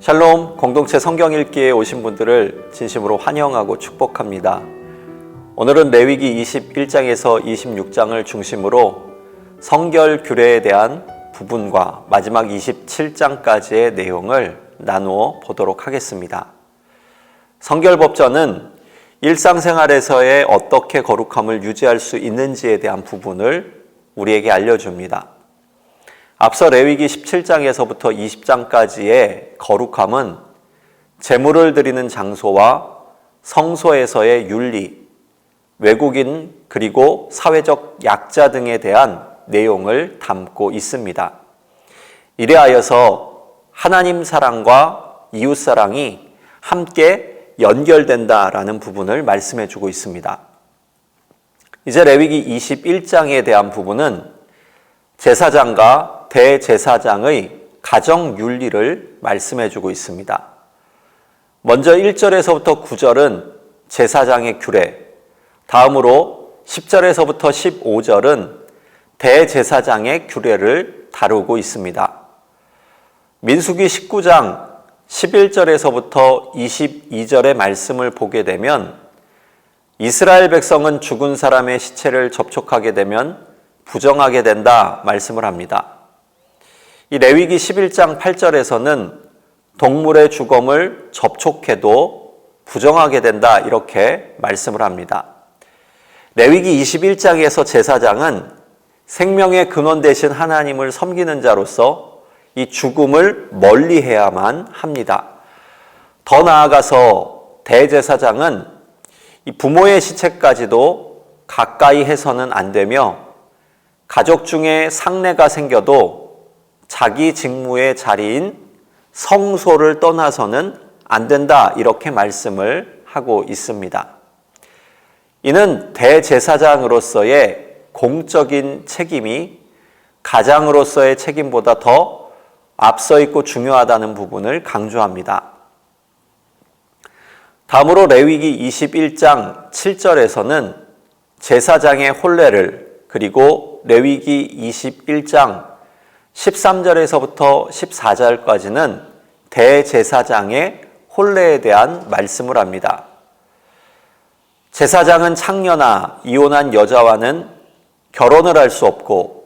샬롬, 공동체 성경 읽기에 오신 분들을 진심으로 환영하고 축복합니다. 오늘은 레위기 21장에서 26장을 중심으로 성결 규례에 대한 부분과 마지막 27장까지의 내용을 나누어 보도록 하겠습니다. 성결법전은 일상생활에서의 어떻게 거룩함을 유지할 수 있는지에 대한 부분을 우리에게 알려줍니다. 앞서 레위기 17장에서부터 20장까지의 거룩함은 제물을 드리는 장소와 성소에서의 윤리, 외국인 그리고 사회적 약자 등에 대한 내용을 담고 있습니다. 이래하여서 하나님 사랑과 이웃 사랑이 함께 연결된다라는 부분을 말씀해 주고 있습니다. 이제 레위기 21장에 대한 부분은 제사장과 대제사장의 가정 윤리를 말씀해 주고 있습니다. 먼저 1절에서부터 9절은 제사장의 규례, 다음으로 10절에서부터 15절은 대제사장의 규례를 다루고 있습니다. 민수기 19장 11절에서부터 22절의 말씀을 보게 되면 이스라엘 백성은 죽은 사람의 시체를 접촉하게 되면 부정하게 된다 말씀을 합니다. 이 레위기 11장 8절에서는 동물의 주검을 접촉해도 부정하게 된다 이렇게 말씀을 합니다. 레위기 21장에서 제사장은 생명의 근원 되신 하나님을 섬기는 자로서 이 죽음을 멀리해야만 합니다. 더 나아가서 대제사장은 이 부모의 시체까지도 가까이 해서는 안 되며 가족 중에 상례가 생겨도 자기 직무의 자리인 성소를 떠나서는 안 된다 이렇게 말씀을 하고 있습니다. 이는 대제사장으로서의 공적인 책임이 가장으로서의 책임보다 더 앞서 있고 중요하다는 부분을 강조합니다. 다음으로 레위기 21장 7절에서는 제사장의 혼례를, 그리고 레위기 21장 13절에서부터 14절까지는 대제사장의 혼례에 대한 말씀을 합니다. 제사장은 창녀나 이혼한 여자와는 결혼을 할 수 없고,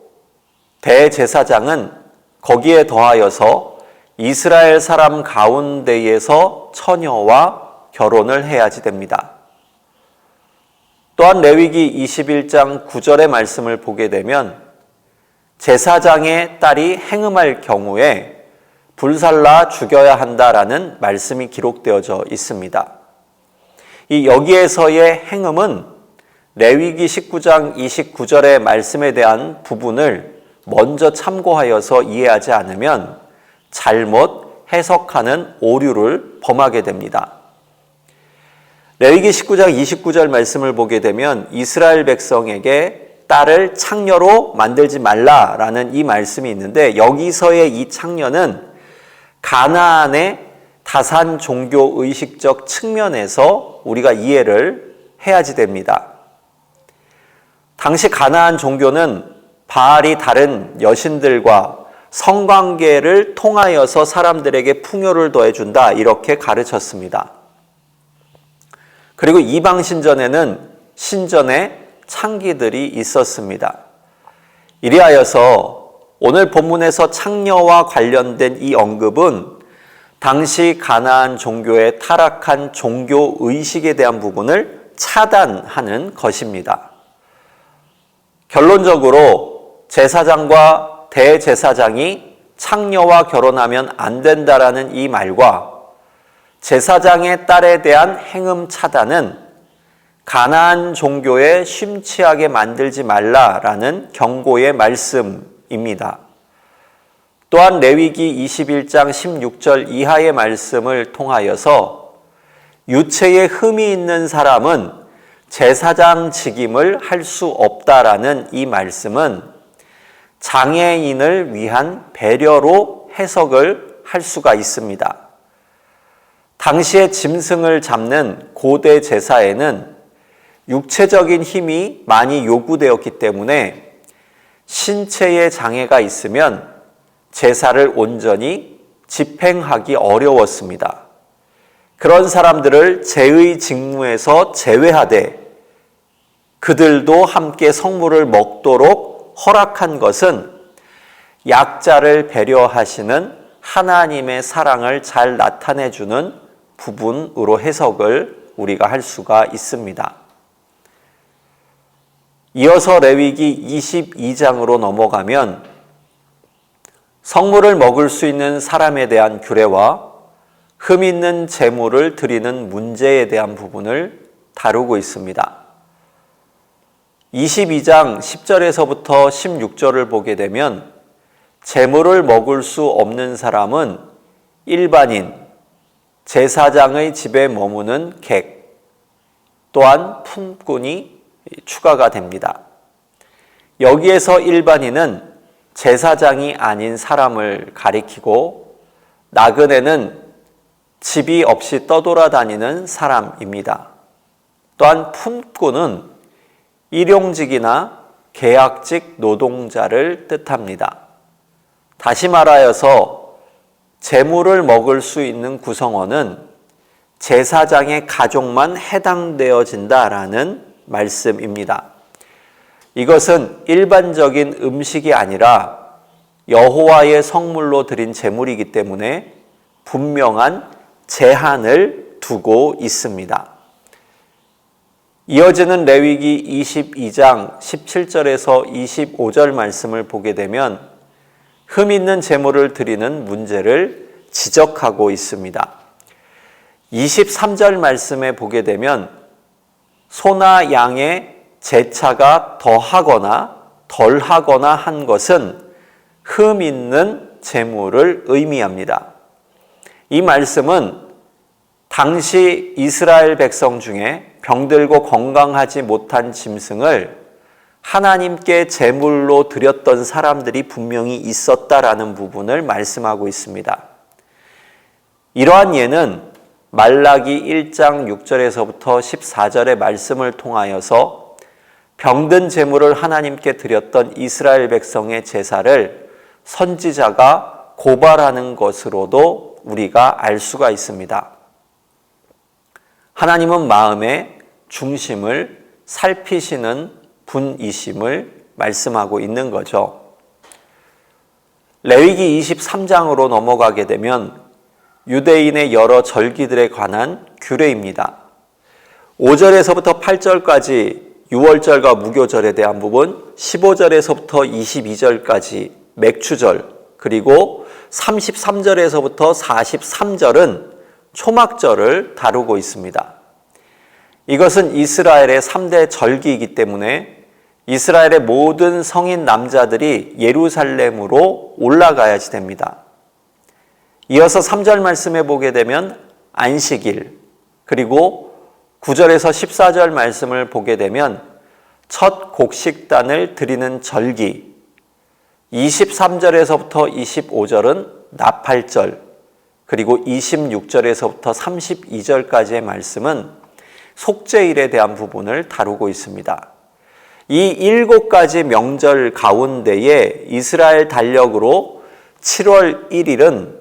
대제사장은 거기에 더하여서 이스라엘 사람 가운데에서 처녀와 결혼을 해야지 됩니다. 또한 레위기 21장 9절의 말씀을 보게 되면 제사장의 딸이 행음할 경우에 불살라 죽여야 한다라는 말씀이 기록되어져 있습니다. 이 여기에서의 행음은 레위기 19장 29절의 말씀에 대한 부분을 먼저 참고하여서 이해하지 않으면 잘못 해석하는 오류를 범하게 됩니다. 레위기 19장 29절 말씀을 보게 되면 이스라엘 백성에게 딸을 창녀로 만들지 말라라는 이 말씀이 있는데, 여기서의 이 창녀는 가나안의 다산 종교 의식적 측면에서 우리가 이해를 해야지 됩니다. 당시 가나안 종교는 바알이 다른 여신들과 성관계를 통하여서 사람들에게 풍요를 더해준다 이렇게 가르쳤습니다. 그리고 이방 신전에는 신전에 창기들이 있었습니다. 이리하여서 오늘 본문에서 창녀와 관련된 이 언급은 당시 가나안 종교의 타락한 종교 의식에 대한 부분을 차단하는 것입니다. 결론적으로 제사장과 대제사장이 창녀와 결혼하면 안 된다라는 이 말과 제사장의 딸에 대한 행음 차단은 가나안 종교에 심취하게 만들지 말라라는 경고의 말씀입니다. 또한 레위기 21장 16절 이하의 말씀을 통하여서 유체에 흠이 있는 사람은 제사장 직임을 할 수 없다라는 이 말씀은 장애인을 위한 배려로 해석을 할 수가 있습니다. 당시에 짐승을 잡는 고대 제사에는 육체적인 힘이 많이 요구되었기 때문에 신체에 장애가 있으면 제사를 온전히 집행하기 어려웠습니다. 그런 사람들을 제의 직무에서 제외하되 그들도 함께 성물을 먹도록 허락한 것은 약자를 배려하시는 하나님의 사랑을 잘 나타내주는 부분으로 해석을 우리가 할 수가 있습니다. 이어서 레위기 22장으로 넘어가면 성물을 먹을 수 있는 사람에 대한 규례와 흠 있는 제물을 드리는 문제에 대한 부분을 다루고 있습니다. 22장 10절에서부터 16절을 보게 되면 제물을 먹을 수 없는 사람은 일반인, 제사장의 집에 머무는 객, 또한 품꾼이 추가가 됩니다. 여기에서 일반인은 제사장이 아닌 사람을 가리키고 나그네는 집이 없이 떠돌아다니는 사람입니다. 또한 품꾼은 일용직이나 계약직 노동자를 뜻합니다. 다시 말하여서 제물을 먹을 수 있는 구성원은 제사장의 가족만 해당되어진다라는 말씀입니다. 이것은 일반적인 음식이 아니라 여호와의 성물로 드린 제물이기 때문에 분명한 제한을 두고 있습니다. 이어지는 레위기 22장 17절에서 25절 말씀을 보게 되면 흠 있는 제물을 드리는 문제를 지적하고 있습니다. 23절 말씀에 보게 되면 소나 양의 제차가 더하거나 덜하거나 한 것은 흠 있는 제물을 의미합니다. 이 말씀은 당시 이스라엘 백성 중에 병들고 건강하지 못한 짐승을 하나님께 제물로 드렸던 사람들이 분명히 있었다라는 부분을 말씀하고 있습니다. 이러한 예는 말라기 1장 6절에서부터 14절의 말씀을 통하여서 병든 제물을 하나님께 드렸던 이스라엘 백성의 제사를 선지자가 고발하는 것으로도 우리가 알 수가 있습니다. 하나님은 마음의 중심을 살피시는 분이심을 말씀하고 있는 거죠. 레위기 23장으로 넘어가게 되면 유대인의 여러 절기들에 관한 규례입니다. 5절에서부터 8절까지 유월절과 무교절에 대한 부분, 15절에서부터 22절까지 맥추절, 그리고 33절에서부터 43절은 초막절을 다루고 있습니다. 이것은 이스라엘의 3대 절기이기 때문에 이스라엘의 모든 성인 남자들이 예루살렘으로 올라가야지 됩니다. 이어서 3절 말씀에 보게 되면 안식일, 그리고 9절에서 14절 말씀을 보게 되면 첫 곡식단을 드리는 절기, 23절에서부터 25절은 나팔절, 그리고 26절에서부터 32절까지의 말씀은 속죄일에 대한 부분을 다루고 있습니다. 이 7가지 명절 가운데에 이스라엘 달력으로 7월 1일은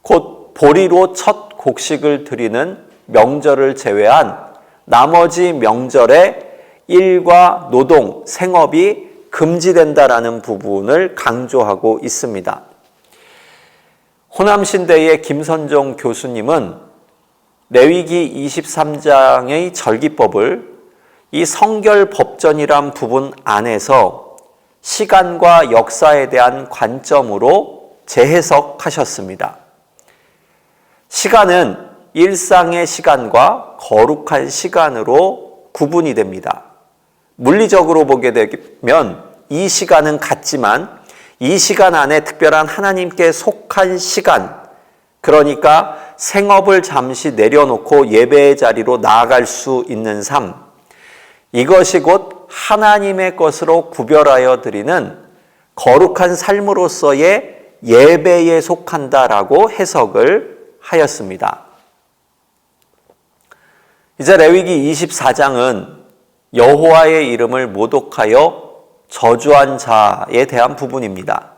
곧 보리로 첫 곡식을 드리는 명절을 제외한 나머지 명절에 일과 노동, 생업이 금지된다라는 부분을 강조하고 있습니다. 호남신대의 김선종 교수님은 레위기 23장의 절기법을 이 성결법전이란 부분 안에서 시간과 역사에 대한 관점으로 재해석하셨습니다. 시간은 일상의 시간과 거룩한 시간으로 구분이 됩니다. 물리적으로 보게 되면 이 시간은 같지만 이 시간 안에 특별한 하나님께 속한 시간, 그러니까 생업을 잠시 내려놓고 예배의 자리로 나아갈 수 있는 삶, 이것이 곧 하나님의 것으로 구별하여 드리는 거룩한 삶으로서의 예배에 속한다라고 해석을 하였습니다. 이제 레위기 24장은 여호와의 이름을 모독하여 저주한 자에 대한 부분입니다.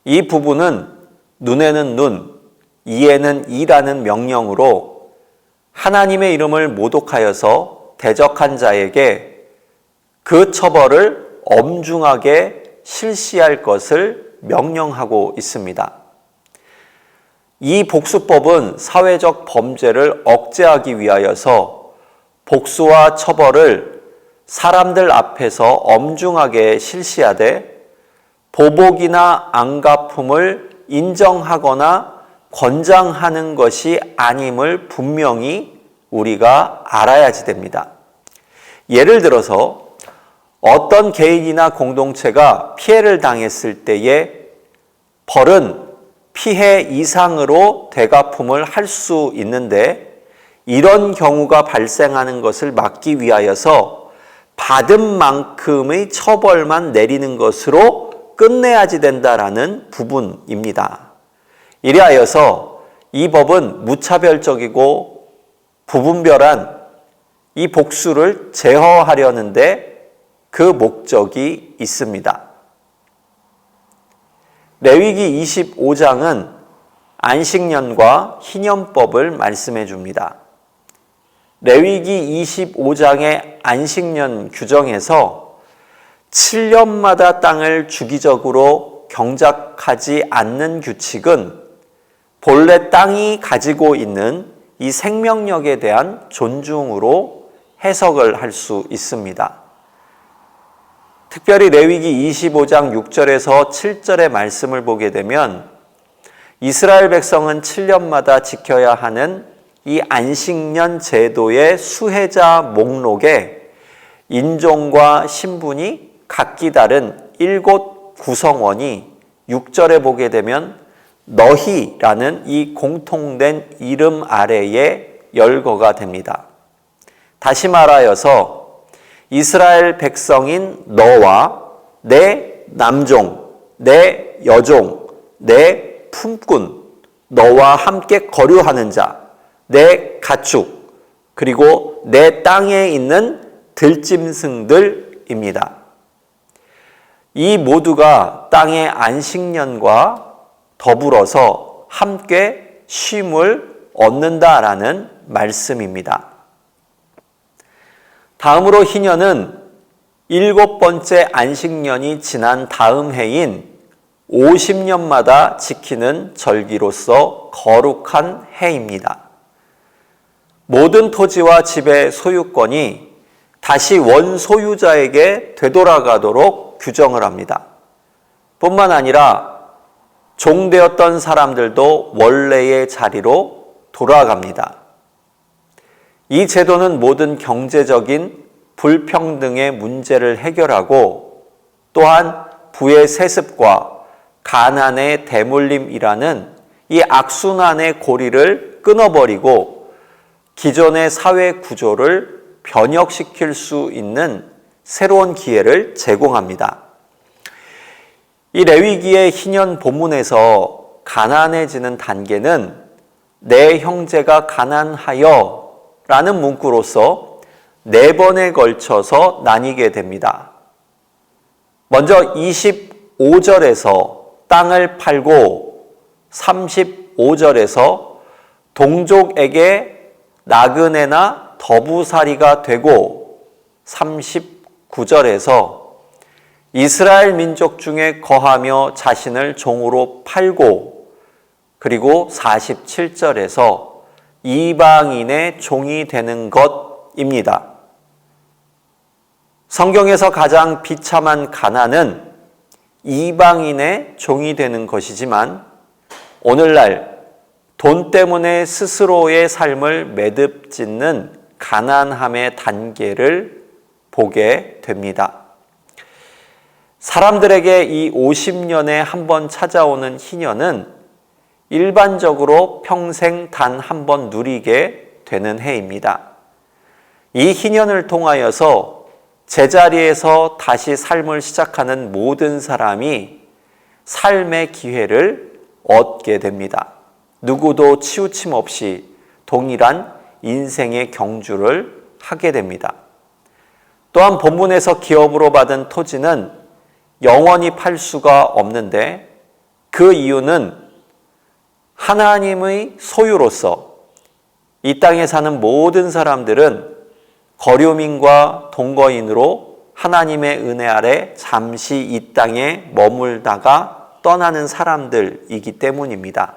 이 부분은 눈에는 눈, 이에는 이라는 명령으로 하나님의 이름을 모독하여서 대적한 자에게 그 처벌을 엄중하게 실시할 것을 명령하고 있습니다. 이 복수법은 사회적 범죄를 억제하기 위하여서 복수와 처벌을 사람들 앞에서 엄중하게 실시하되 보복이나 안갚음을 인정하거나 권장하는 것이 아님을 분명히 우리가 알아야지 됩니다. 예를 들어서 어떤 개인이나 공동체가 피해를 당했을 때에 벌은 피해 이상으로 되갚음을 할 수 있는데 이런 경우가 발생하는 것을 막기 위하여서 받은 만큼의 처벌만 내리는 것으로 끝내야지 된다라는 부분입니다. 이리하여서 이 법은 무차별적이고 부분별한 이 복수를 제어하려는데 그 목적이 있습니다. 레위기 25장은 안식년과 희년법을 말씀해 줍니다. 레위기 25장의 안식년 규정에서 7년마다 땅을 주기적으로 경작하지 않는 규칙은 본래 땅이 가지고 있는 이 생명력에 대한 존중으로 해석을 할 수 있습니다. 특별히 레위기 25장 6절에서 7절의 말씀을 보게 되면 이스라엘 백성은 7년마다 지켜야 하는 이 안식년 제도의 수혜자 목록에 인종과 신분이 각기 다른 7 구성원이 6절에 보게 되면 너희라는 이 공통된 이름 아래에 열거가 됩니다. 다시 말하여서 이스라엘 백성인 너와 내 남종, 내 여종, 내 품꾼, 너와 함께 거류하는 자, 내 가축, 그리고 내 땅에 있는 들짐승들입니다. 이 모두가 땅의 안식년과 더불어서 함께 쉼을 얻는다라는 말씀입니다. 다음으로 희년은 7번째 안식년이 지난 다음 해인 50년마다 지키는 절기로서 거룩한 해입니다. 모든 토지와 집의 소유권이 다시 원소유자에게 되돌아가도록 규정을 합니다. 뿐만 아니라 종되었던 사람들도 원래의 자리로 돌아갑니다. 이 제도는 모든 경제적인 불평등의 문제를 해결하고 또한 부의 세습과 가난의 대물림이라는 이 악순환의 고리를 끊어버리고 기존의 사회 구조를 변혁시킬 수 있는 새로운 기회를 제공합니다. 이 레위기의 희년 본문에서 가난해지는 단계는 내 형제가 가난하여 라는 문구로서 4번에 걸쳐서 나뉘게 됩니다. 먼저 25절에서 땅을 팔고 35절에서 동족에게 나그네나 더부살이가 되고 39절에서 이스라엘 민족 중에 거하며 자신을 종으로 팔고 그리고 47절에서 이방인의 종이 되는 것입니다. 성경에서 가장 비참한 가난은 이방인의 종이 되는 것이지만 오늘날 돈 때문에 스스로의 삶을 매듭짓는 가난함의 단계를 보게 됩니다. 사람들에게 이 50년에 한 번 찾아오는 희년은 일반적으로 평생 단 한 번 누리게 되는 해입니다. 이 희년을 통하여서 제자리에서 다시 삶을 시작하는 모든 사람이 삶의 기회를 얻게 됩니다. 누구도 치우침 없이 동일한 인생의 경주를 하게 됩니다. 또한 본문에서 기업으로 받은 토지는 영원히 팔 수가 없는데 그 이유는 하나님의 소유로서 이 땅에 사는 모든 사람들은 거류민과 동거인으로 하나님의 은혜 아래 잠시 이 땅에 머물다가 떠나는 사람들이기 때문입니다.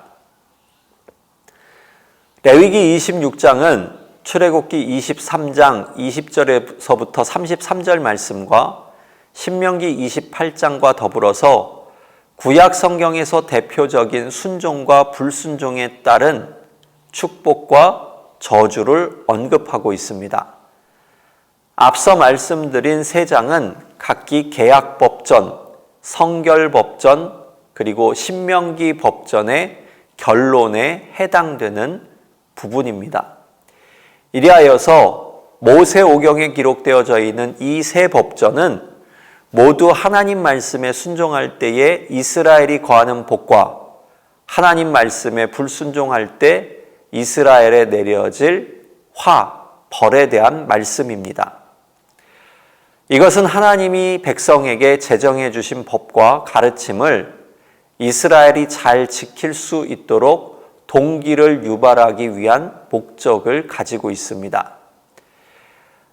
레위기 26장은 출애굽기 23장 20절에서부터 33절 말씀과 신명기 28장과 더불어서 구약 성경에서 대표적인 순종과 불순종에 따른 축복과 저주를 언급하고 있습니다. 앞서 말씀드린 세 장은 각기 계약법전, 성결법전, 그리고 신명기 법전의 결론에 해당되는 부분입니다. 이리하여서 모세오경에 기록되어져 있는 이 세 법전은 모두 하나님 말씀에 순종할 때에 이스라엘이 거하는 복과 하나님 말씀에 불순종할 때 이스라엘에 내려질 벌에 대한 말씀입니다. 이것은 하나님이 백성에게 제정해 주신 법과 가르침을 이스라엘이 잘 지킬 수 있도록 동기를 유발하기 위한 목적을 가지고 있습니다.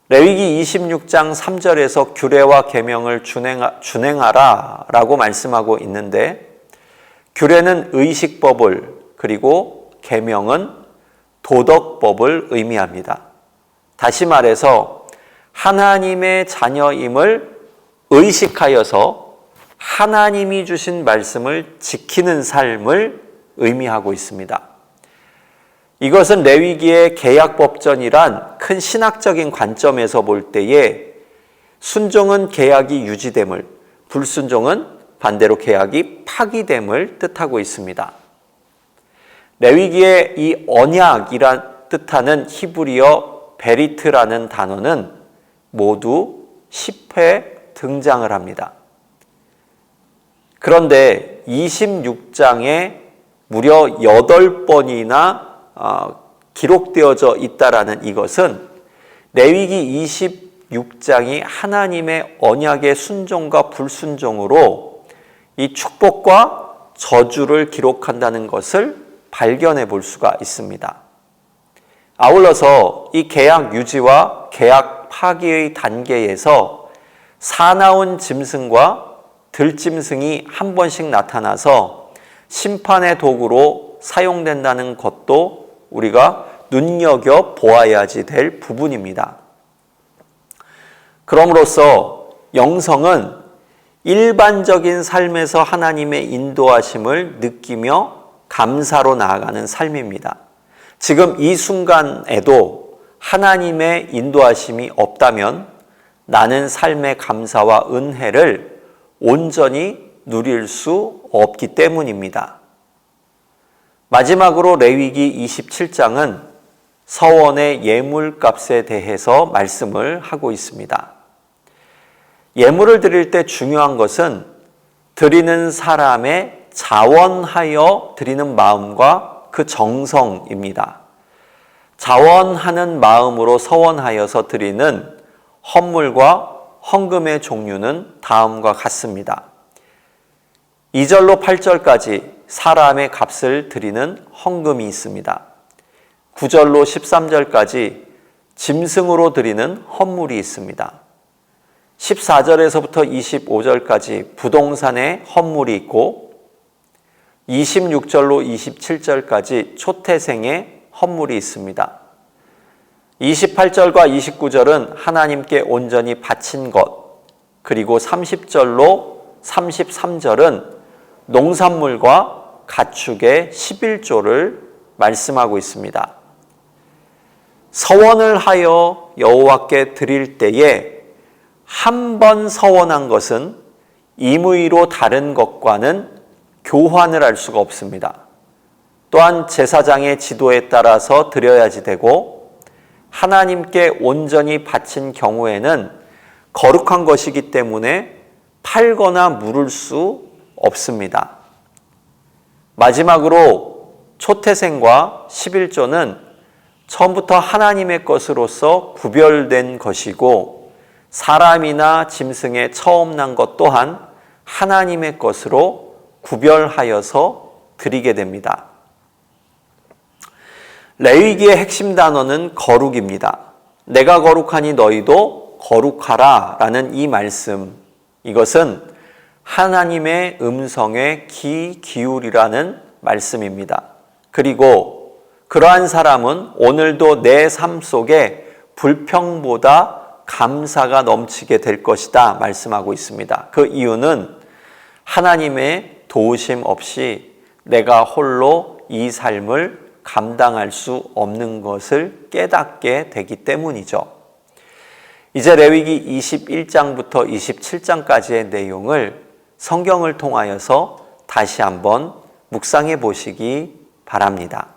레위기 26장 3절에서 규례와 계명을 준행하라 라고 말씀하고 있는데, 규례는 의식법을, 그리고 계명은 도덕법을 의미합니다. 다시 말해서 하나님의 자녀임을 의식하여서 하나님이 주신 말씀을 지키는 삶을 의미하고 있습니다. 이것은 레위기의 계약법전이란 큰 신학적인 관점에서 볼 때에 순종은 계약이 유지됨을, 불순종은 반대로 계약이 파기됨을 뜻하고 있습니다. 레위기의 이 언약이란 뜻하는 히브리어 베리트라는 단어는 모두 10회 등장을 합니다. 그런데 26장에 무려 8번이나 기록되어져 있다라는 이것은 레위기 26장이 하나님의 언약의 순종과 불순종으로 이 축복과 저주를 기록한다는 것을 발견해 볼 수가 있습니다. 아울러서 이 계약 유지와 계약 파기의 단계에서 사나운 짐승과 들짐승이 한 번씩 나타나서 심판의 도구로 사용된다는 것도 우리가 눈여겨 보아야지 될 부분입니다. 그럼으로써 영성은 일반적인 삶에서 하나님의 인도하심을 느끼며 감사로 나아가는 삶입니다. 지금 이 순간에도 하나님의 인도하심이 없다면 나는 삶의 감사와 은혜를 온전히 누릴 수 없기 때문입니다. 마지막으로 레위기 27장은 서원의 예물값에 대해서 말씀을 하고 있습니다. 예물을 드릴 때 중요한 것은 드리는 사람의 자원하여 드리는 마음과 그 정성입니다. 자원하는 마음으로 서원하여서 드리는 헌물과 헌금의 종류는 다음과 같습니다. 2절로 8절까지 사람의 값을 드리는 헌금이 있습니다. 9절로 13절까지 짐승으로 드리는 헌물이 있습니다. 14절에서부터 25절까지 부동산의 헌물이 있고 26절로 27절까지 초태생의 헌물이 있습니다. 28절과 29절은 하나님께 온전히 바친 것, 그리고 30절로 33절은 농산물과 가축의 11조를 말씀하고 있습니다. 서원을 하여 여호와께 드릴 때에 한 번 서원한 것은 임의로 다른 것과는 교환을 할 수가 없습니다. 또한 제사장의 지도에 따라서 드려야지 되고 하나님께 온전히 바친 경우에는 거룩한 것이기 때문에 팔거나 물을 수 없습니다. 마지막으로 초태생과 11조는 처음부터 하나님의 것으로서 구별된 것이고 사람이나 짐승의 처음 난 것 또한 하나님의 것으로 구별하여서 드리게 됩니다. 레위기의 핵심 단어는 거룩입니다. 내가 거룩하니 너희도 거룩하라 라는 이 말씀, 이것은 하나님의 음성에 귀 기울이라는 말씀입니다. 그리고 그러한 사람은 오늘도 내 삶 속에 불평보다 감사가 넘치게 될 것이다 말씀하고 있습니다. 그 이유는 하나님의 도우심 없이 내가 홀로 이 삶을 감당할 수 없는 것을 깨닫게 되기 때문이죠. 이제 레위기 21장부터 27장까지의 내용을 성경을 통하여서 다시 한번 묵상해 보시기 바랍니다.